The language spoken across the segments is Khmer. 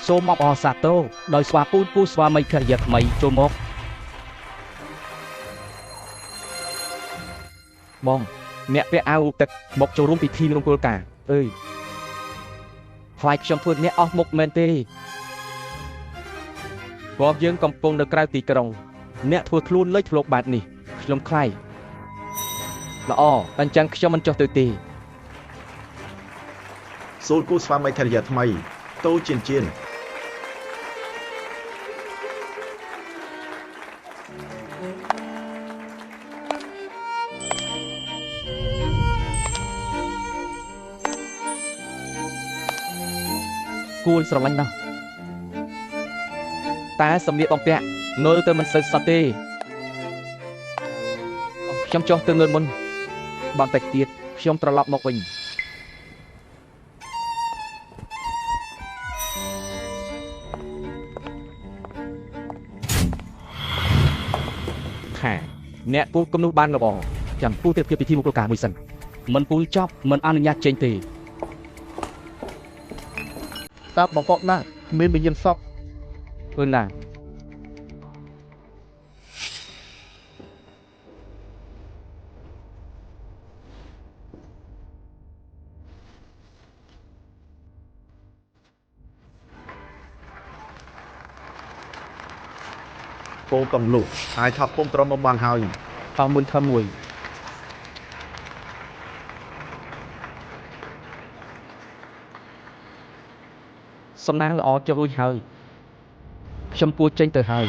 សូមអបអរសាទរដោយស្វាពូនគូស្វាមីភរិយាថ្មីចូលមកបងអ្នកពាក់អាវទឹកមកចូលរួមពិធីមង្គលការអើយខ្លាចខ្ញុំធ្វើអ្នកអស់មុខមែនទេបងយើងកំពុងនៅក្រៅទីក្រុងអ្នកធ្វើខ្លួនលេចធ្លោបែបនេះខ្ញុំខ្លាចល្អអញ្ចឹងខ្ញុំមិនចុះទៅទេសូលគូស្វាមីភរិយាថ្មីតូជៀនជៀនគួរស្រឡាញ់ណាស់តែសម្លៀកបំពាក់មើលទៅមិនសូវសត់ទេខ្ញុំចុះទៅងើយមុនបន្តិចទៀតខ្ញុំត្រឡប់មកវិញខាអ្នកពូគំនូបានល្អចាំពូទៅពិធីមង្គលការមួយសិនមិនពូចប់មិនអនុញ្ញាតចេញទេតាបងប្អូនណាមានវិញ្ញាណសពឃើញណាពងកំលុះហើយថប់ពងត្រមមកបានហើយតមួយធ្វើមួយសំណាងល្អចុះរួចហើយខ្ញុំពួរចេញទៅហើយ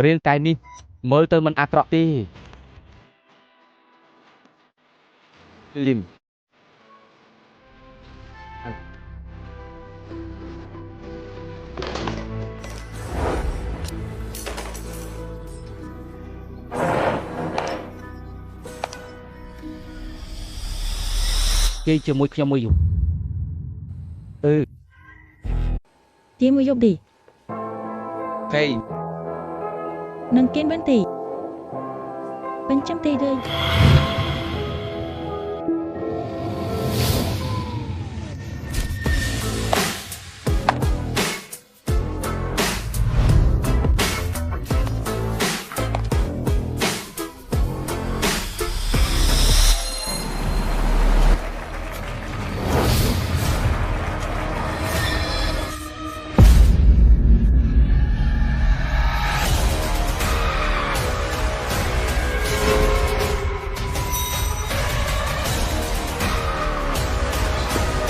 រាងកាយនេះមើលទៅមិនអាក្រក់ទេលឹមគេជាមួយខ្ញុំមួយយប់diaមួយយប់ទេហេ នឹងគេបានទេបញ្ចាំទេទេ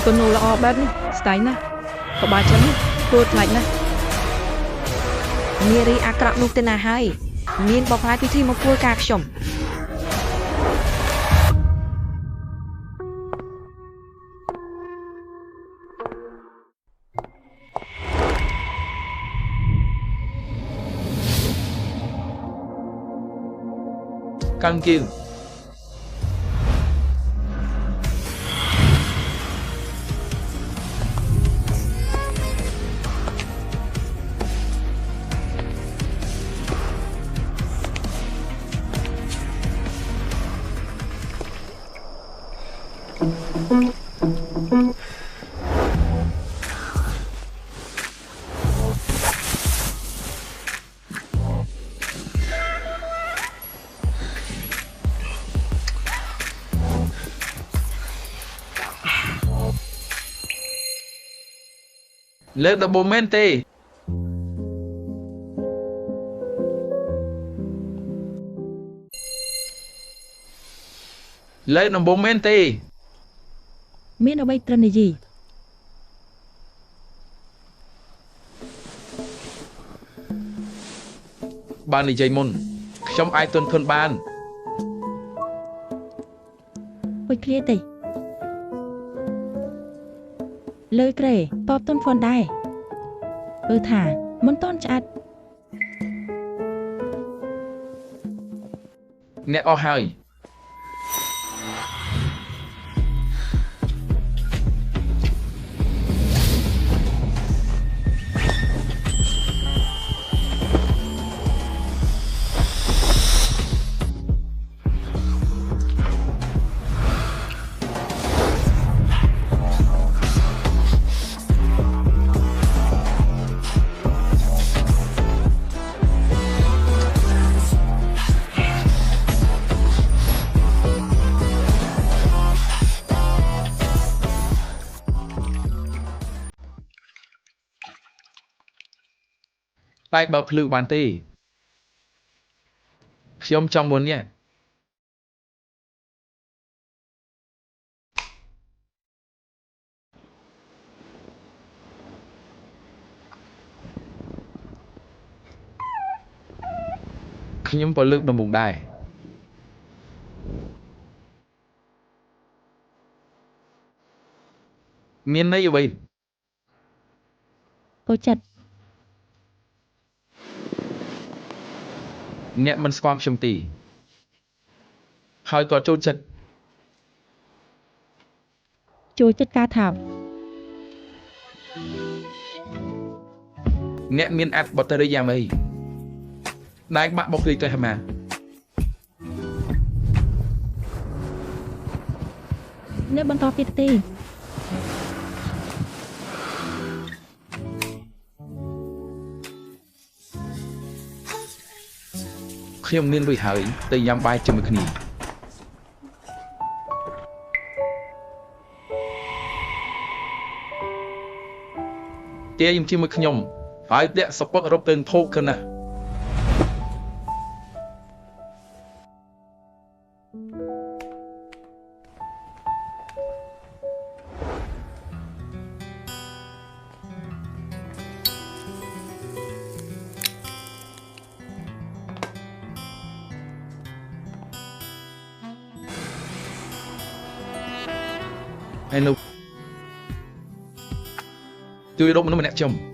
គំនូល្អបែបនេះស្ដាយណាស់ក៏បាចឹងគួរថ្លៃណាស់នារីអាក្រក់នោះទៅណាហើយមានបកឡាយពិធីមកគួរការខ្ញុំកាន់គៀវលើកដំបូងមែនទេលើកដំបូងមែនទេមានអ្វីត្រឹមនិយាយ បាននិយាយមុនខ្ញុំអាចទន់ធន់បាន ពុយឃ្លាតិលើក្រេបបតុនហ្វនដែរថាមុនតនឆ្អាត់ អ្នកអស់ហើយ តែបើភ្លឺបានទេខ្ញុំចង់មុននេះខ្ញុំក៏លើកដំបូងដែរមានន័យអ្វី ពោចិត្ត អ្នកមិនស្គាល់ខ្ញុំទេហើយក៏ចូលចិត្ត ចូលចិត្តការថាប អ្នកមានអត្ថបទរិយាយ៉ាងម៉េចដែលបាក់បុករីទៅហមា នៅបន្តទៀតទេ ខ្ញុំមានលុយហើយទៅញ៉ាំបាយជាមួយគ្នាទាយជាមួយខ្ញុំហើយតាក់សពឹករົບទៅធោកកណាស់ហើយនោះជួយរົບមនុស្សម្នាក់ខ្ញុំ